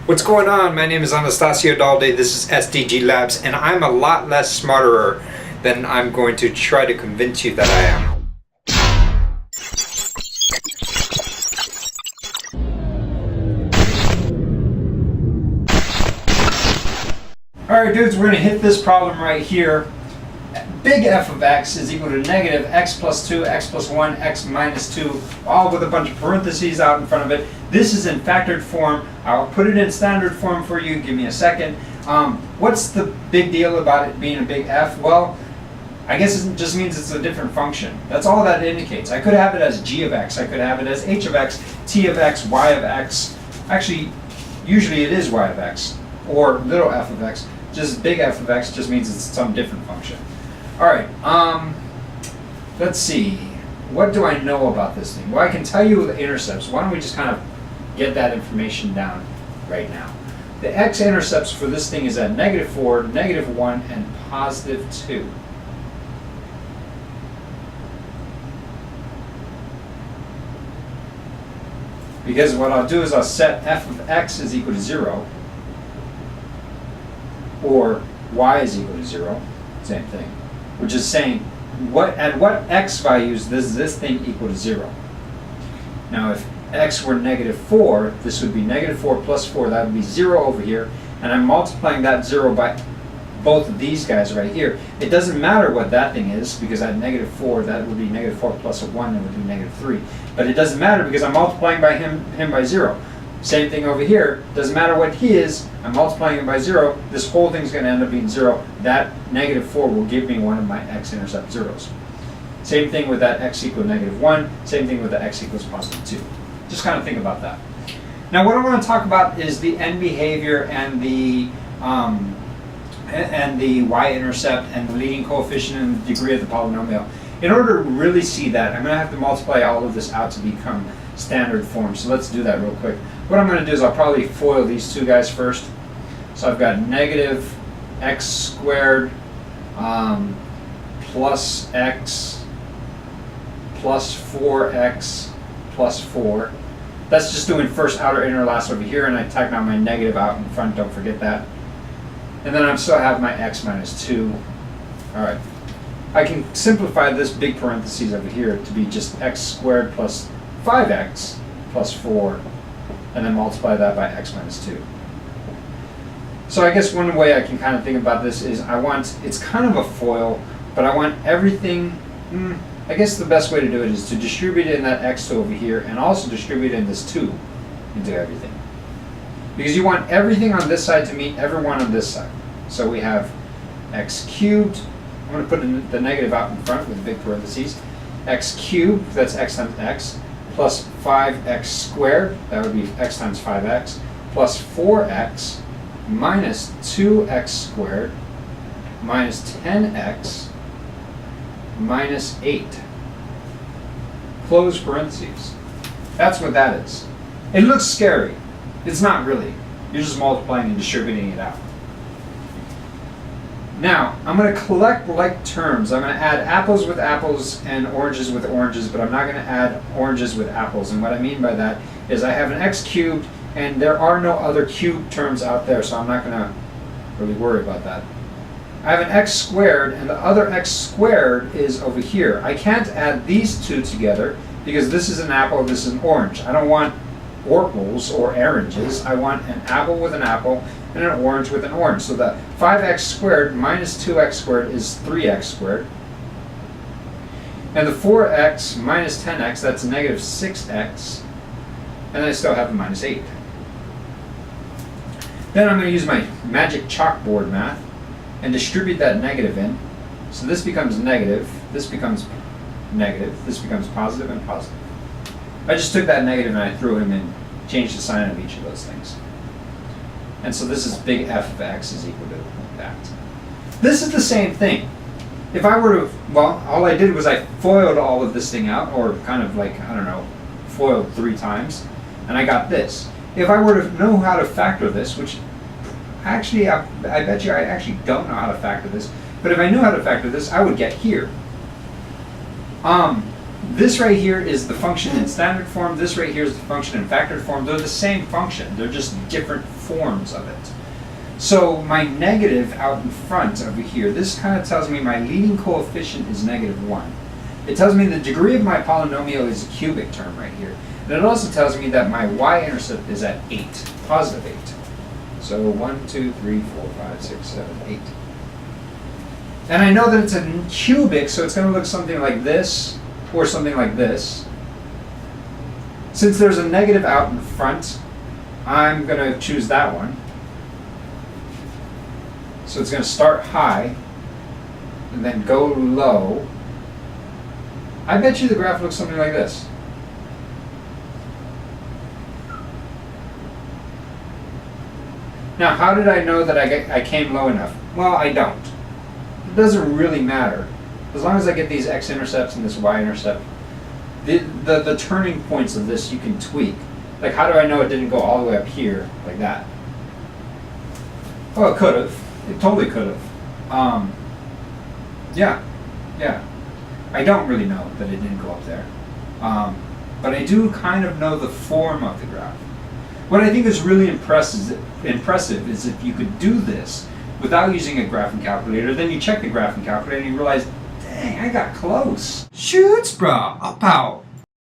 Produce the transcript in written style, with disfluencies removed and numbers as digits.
What's going on? My name is Anastasio Dalde. This is SDG Labs, and I'm a lot less smarter than I'm going to try to convince you that I am. Alright dudes, we're going to hit this problem right here. Big F of x is equal to negative x plus 2, x plus 1, x minus 2, all with a bunch of parentheses out in front of it. This is in factored form. I'll put it in standard form for you. Give me a second. What's the big deal about it being a big F? Well, I guess it just means it's a different function. That's all that indicates. I could have it as g of x. I could have it as h of x, t of x, y of x. Actually, usually it is y of x or little f of x. Just big F of x just means it's some different function. All right, let's see. What do I know about this thing? Well, I can tell you the intercepts. Why don't we just kind of get that information down right now? The x-intercepts for this thing is at negative 4, negative 1, and positive 2. Because what I'll do is I'll set f of x is equal to 0, or y is equal to 0, same thing. Which is saying, at what x values does this thing equal to 0? Now, if x were negative 4, this would be negative 4 plus 4. That would be 0 over here. And I'm multiplying that 0 by both of these guys right here. It doesn't matter what that thing is, because at negative 4, that would be negative 4 plus a 1, and would be negative 3. But it doesn't matter because I'm multiplying by him by 0. Same thing over here. Doesn't matter what he is, I'm multiplying him by 0. This whole thing's going to end up being 0. That negative 4 will give me one of my x-intercept zeros. Same thing with that x equal negative 1. Same thing with the x equals positive 2. Just kind of think about that. Now what I want to talk about is the end behavior and the y-intercept and the leading coefficient and the degree of the polynomial. In order to really see that, I'm going to have to multiply all of this out to become standard form. So let's do that real quick. What I'm going to do is I'll probably FOIL these two guys first. So I've got negative x squared plus x plus 4x plus 4. That's just doing first, outer, inner, last over here, and I type out my negative out in front, don't forget that. And then I still have my x minus 2. All right. I can simplify this big parentheses over here to be just x squared plus 5x plus 4, and then multiply that by x minus 2. So I guess one way I can kind of think about this is it's kind of a FOIL, but I want everything, I guess the best way to do it is to distribute in that x to over here, and also distribute in this 2 into everything. Because you want everything on this side to meet everyone on this side. So we have x cubed, I'm going to put the negative out in front with big parentheses, x cubed, that's x times x, plus 5x squared, that would be x times 5x, plus 4x minus 2x squared minus 10x minus 8. Close parentheses. That's what that is. It looks scary. It's not really. You're just multiplying and distributing it out. Now, I'm going to collect like terms. I'm going to add apples with apples and oranges with oranges, but I'm not going to add oranges with apples. And what I mean by that is I have an x cubed, and there are no other cubed terms out there, so I'm not going to really worry about that. I have an x squared, and the other x squared is over here. I can't add these two together because this is an apple, this is an orange. I don't want oracles or oranges. I want an apple with an apple and an orange with an orange. So the 5x squared minus 2x squared is 3x squared. And the 4x minus 10x, that's negative 6x. And I still have a minus 8. Then I'm going to use my magic chalkboard math and distribute that negative in. So this becomes negative, this becomes negative, this becomes positive and positive. I just took that negative and I threw it in, changed the sign of each of those things. And so this is big F of x is equal to that. This is the same thing. If I were to, well, all I did was I FOILed all of this thing out, or kind of like, I don't know, FOILed 3 times, and I got this. If I were to know how to factor this, which actually, I bet you I actually don't know how to factor this, but if I knew how to factor this, I would get here. This right here is the function in standard form, this right here is the function in factored form. They're the same function, they're just different forms of it. So my negative out in front over here, this kind of tells me my leading coefficient is -1. It tells me the degree of my polynomial is a cubic term right here. And it also tells me that my y-intercept is at 8, positive 8. So 1, 2, 3, 4, 5, 6, 7, 8. And I know that it's a cubic, so it's going to look something like this, or something like this. Since there's a negative out in front, I'm going to choose that one. So it's going to start high, and then go low. I bet you the graph looks something like this. Now, how did I know that I came low enough? Well, I don't. It doesn't really matter. As long as I get these x-intercepts and this y-intercept, the turning points of this you can tweak. Like, how do I know it didn't go all the way up here, like that? Well, it could have. It totally could have. Yeah. I don't really know that it didn't go up there. But I do kind of know the form of the graph. What I think is really impressive is if you could do this without using a graphing calculator, then you check the graphing calculator and you realize, dang, I got close. Shoots, bro. Up out.